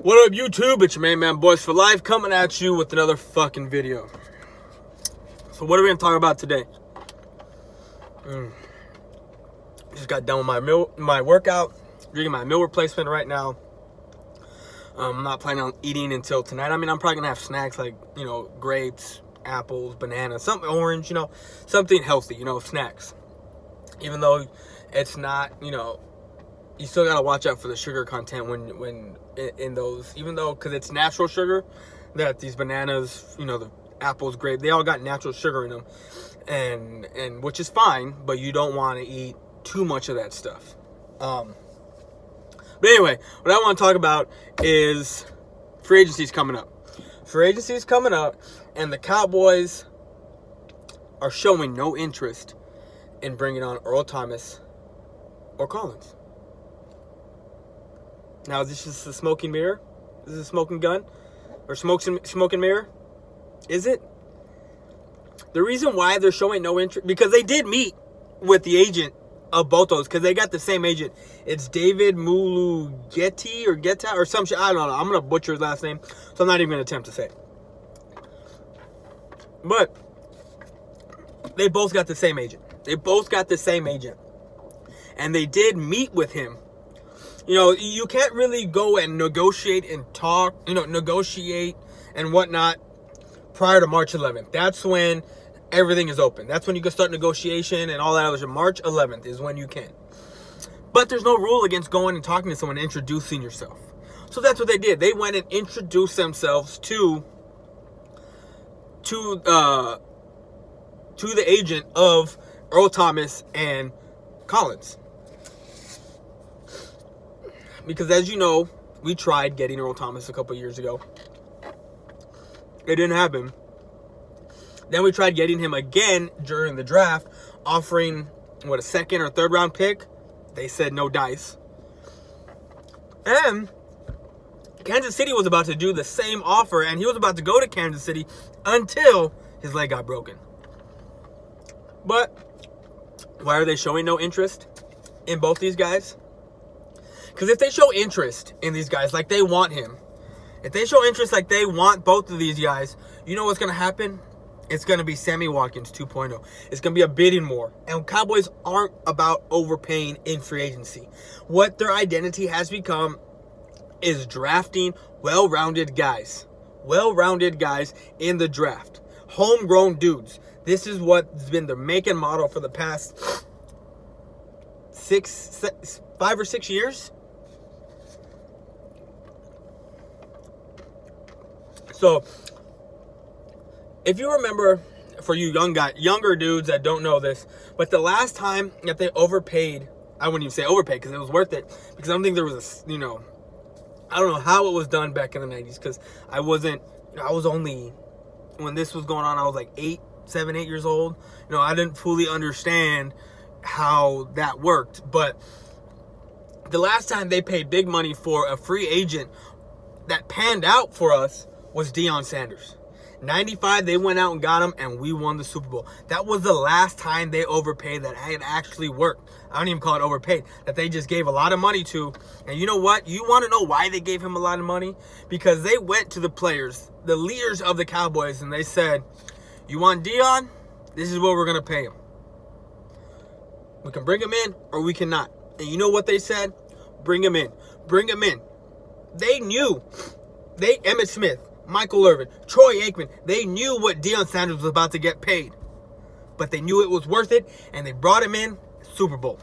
What up, YouTube? It's your main man, Boys for Life, coming at you with another fucking video. So what are we gonna talk about today? Just got done with my workout, drinking my meal replacement right now. I'm not planning on eating until tonight. I mean, I'm probably gonna have snacks like, grapes, apples, bananas, something orange, something healthy, snacks. Even though it's not, you still gotta watch out for the sugar content when in those, even though, because it's natural sugar, that these bananas, the apples, grape, they all got natural sugar in them, and which is fine, but you don't want to eat too much of that stuff. But anyway, what I want to talk about is free agency's coming up. Free agency's coming up, and the Cowboys are showing no interest in bringing on Earl Thomas or Collins. Now, is this just a smoking mirror? Is this a smoking gun? Or smoking mirror? Is it? The reason why they're showing no interest, because they did meet with the agent of both those, because they got the same agent. It's David Mulugeti or Geta or some shit. I don't know. I'm going to butcher his last name, so I'm not even going to attempt to say it. But they both got the same agent. And they did meet with him. You can't really go and negotiate and talk, negotiate and whatnot prior to March 11th. That's when everything is open. That's when you can start negotiation and all that other shit. March 11th is when you can. But there's no rule against going and talking to someone and introducing yourself. So that's what they did. They went and introduced themselves to the agent of Earl Thomas and Collins. Because as you know, we tried getting Earl Thomas a couple years ago. It didn't happen. Then we tried getting him again during the draft, offering, a second or third round pick. They said no dice. And Kansas City was about to do the same offer, and he was about to go to Kansas City until his leg got broken. But why are they showing no interest in both these guys? Because if they show interest in these guys like they want him, if they show interest like they want both of these guys, you know what's going to happen? It's going to be Sammy Watkins 2.0. It's going to be a bidding war. And Cowboys aren't about overpaying in free agency. What their identity has become is drafting well-rounded guys. Well-rounded guys in the draft. Homegrown dudes. This is what's been their make and model for the past 5 or 6 years. So, if you remember, for you younger dudes that don't know this, but the last time that they overpaid, I wouldn't even say overpaid because it was worth it, because I don't think there was I don't know how it was done back in the 90s, because I was only, when this was going on, I was like 7, 8 years old. I didn't fully understand how that worked, but the last time they paid big money for a free agent that panned out for us was Deion Sanders. 95, they went out and got him, and we won the Super Bowl. That was the last time they overpaid that had actually worked. I don't even call it overpaid. That they just gave a lot of money to. And you know what? You want to know why they gave him a lot of money? Because they went to the players, the leaders of the Cowboys, and they said, you want Deion? This is what we're going to pay him. We can bring him in or we cannot. And you know what they said? Bring him in. Bring him in. They knew. Emmitt Smith, Michael Irvin, Troy Aikman, they knew what Deion Sanders was about to get paid. But they knew it was worth it, and they brought him in, Super Bowl.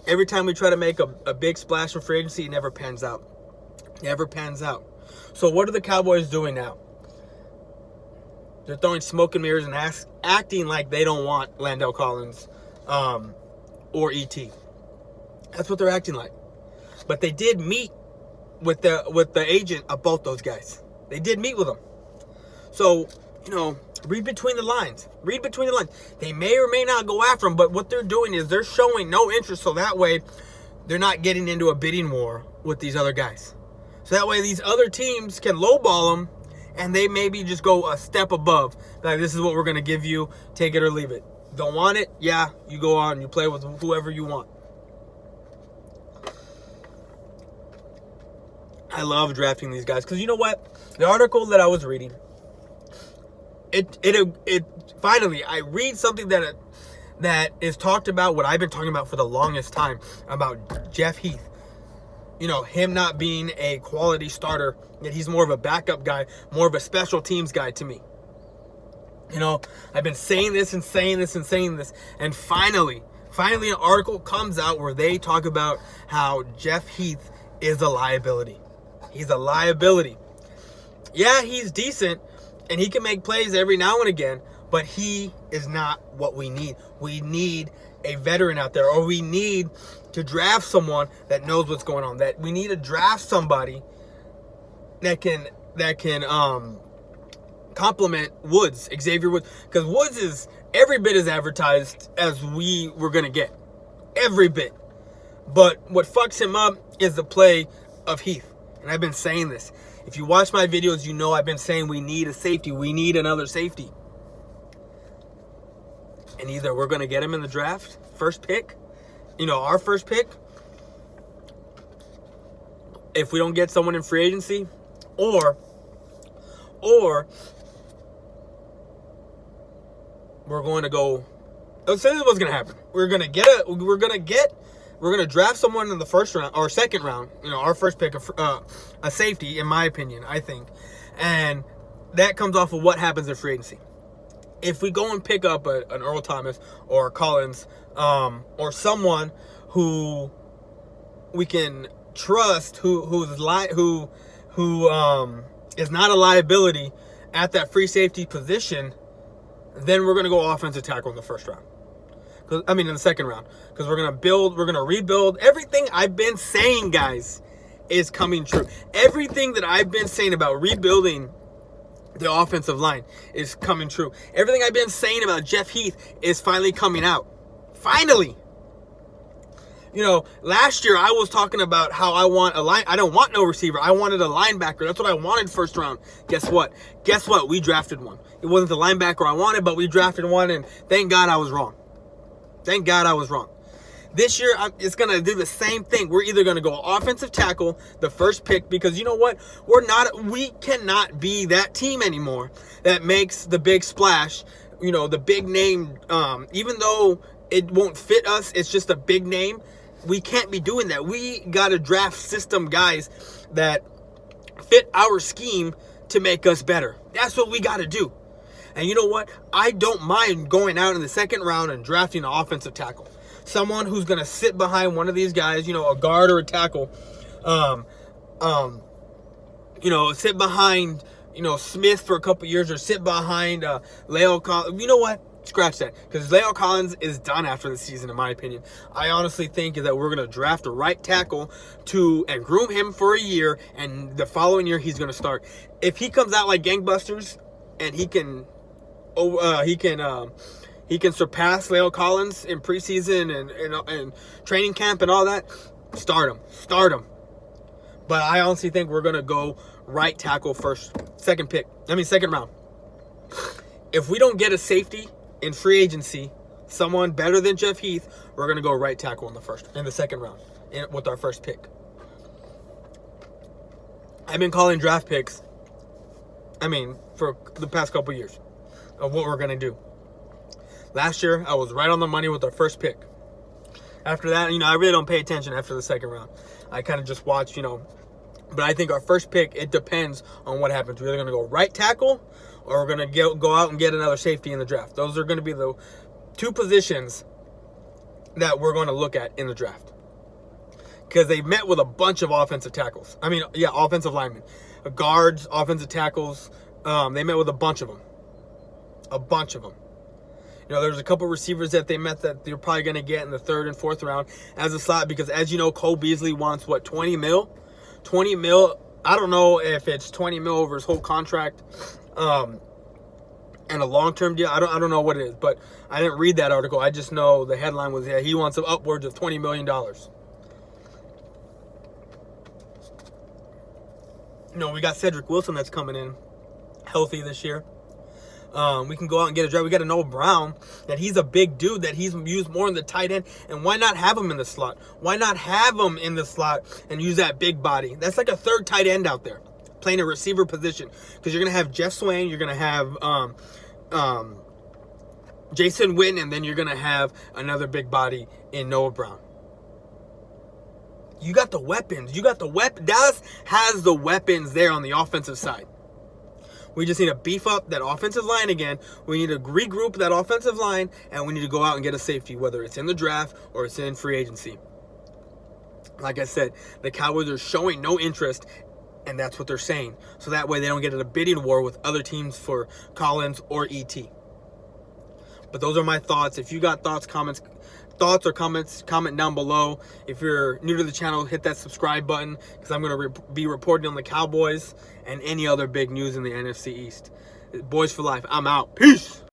Every time we try to make a big splash for free agency, it never pans out. Never pans out. So what are the Cowboys doing now? They're throwing smoke and mirrors and acting like they don't want Landell Collins or E.T. That's what they're acting like. But they did meet with the agent of both those guys. They did meet with them. So, read between the lines. Read between the lines. They may or may not go after them, but what they're doing is they're showing no interest, so that way they're not getting into a bidding war with these other guys. So that way these other teams can lowball them, and they maybe just go a step above. Like, this is what we're going to give you. Take it or leave it. Don't want it? Yeah, you go on. You play with whoever you want. I love drafting these guys because you know what? The article that I was reading, it finally I read something that is talked about what I've been talking about for the longest time about Jeff Heath. You know, him not being a quality starter, that he's more of a backup guy, more of a special teams guy to me. You know, I've been saying this and saying this and saying this, and finally an article comes out where they talk about how Jeff Heath is a liability. He's a liability. Yeah, he's decent, and he can make plays every now and again, but he is not what we need. We need a veteran out there, or we need to draft someone that knows what's going on. That we need to draft somebody that can complement Woods, Xavier Woods, because Woods is every bit as advertised as we were gonna get, every bit. But what fucks him up is the play of Heath, and I've been saying this. If you watch my videos, you know I've been saying we need a safety. We need another safety. And either we're going to get him in the draft, first pick, you know, our first pick, if we don't get someone in free agency, or we're going to go, let's say this is what's going to happen. We're going to draft someone in the first round or second round, you know, our first pick, a safety, in my opinion, I think. And that comes off of what happens in free agency. If we go and pick up an Earl Thomas or Collins, or someone who we can trust, who is not a liability at that free safety position, then we're going to go offensive tackle in the first round. In the second round, because we're going to rebuild. Everything I've been saying, guys, is coming true. Everything that I've been saying about rebuilding the offensive line is coming true. Everything I've been saying about Jeff Heath is finally coming out. Finally. You know, last year I was talking about how I don't want no receiver. I wanted a linebacker. That's what I wanted first round. Guess what? We drafted one. It wasn't the linebacker I wanted, but we drafted one, and thank God I was wrong. This year, it's going to do the same thing. We're either going to go offensive tackle, the first pick, because you know what? We cannot be that team anymore that makes the big splash, you know, the big name. Even though it won't fit us, it's just a big name. We can't be doing that. We got to draft system guys that fit our scheme to make us better. That's what we got to do. And you know what? I don't mind going out in the second round and drafting an offensive tackle. Someone who's going to sit behind one of these guys, you know, a guard or a tackle. You know, sit behind, you know, Smith for a couple years, or sit behind La'el Collins. You know what? Scratch that. Because La'el Collins is done after the season, in my opinion. I honestly think that we're going to draft a right tackle and groom him for a year, and the following year he's going to start. If he comes out like gangbusters and he can surpass La'el Collins in preseason and training camp and all that, start him. But I honestly think we're going to go right tackle second round. If we don't get a safety in free agency, someone better than Jeff Heath, we're going to go right tackle in the second round with our first pick. I've been calling draft picks, for the past couple years of what we're going to do. Last year, I was right on the money with our first pick. After that, you know, I really don't pay attention after the second round. I kind of just watch, you know. But I think our first pick, it depends on what happens. We're either going to go right tackle, or we're going to go out and get another safety in the draft. Those are going to be the two positions that we're going to look at in the draft. Because they met with a bunch of offensive tackles. Offensive linemen. Guards, offensive tackles. They met with a bunch of them. You know, there's a couple receivers that they met that they're probably going to get in the third and fourth round as a slot, because as you know, Cole Beasley wants, 20 mil? 20 mil. I don't know if it's 20 mil over his whole contract and a long-term deal. I don't know what it is, but I didn't read that article. I just know the headline was, he wants upwards of $20 million. You know, we got Cedric Wilson that's coming in healthy this year. We can go out and get a draft. We got a Noah Brown, that he's a big dude, that he's used more in the tight end. And why not have him in the slot? Why not have him in the slot and use that big body? That's like a third tight end out there, playing a receiver position. Because you're going to have Jeff Swain, you're going to have Jason Witten, and then you're going to have another big body in Noah Brown. You got the weapons. Dallas has the weapons there on the offensive side. We just need to beef up that offensive line again. We need to regroup that offensive line, and we need to go out and get a safety, whether it's in the draft or it's in free agency. Like I said, the Cowboys are showing no interest, and that's what they're saying. So that way they don't get in a bidding war with other teams for Collins or ET. But those are my thoughts. If you got thoughts or comments, comment down below. If you're new to the channel, hit that subscribe button, because I'm going to be reporting on the Cowboys and any other big news in the NFC East. Boys for life. I'm out. Peace.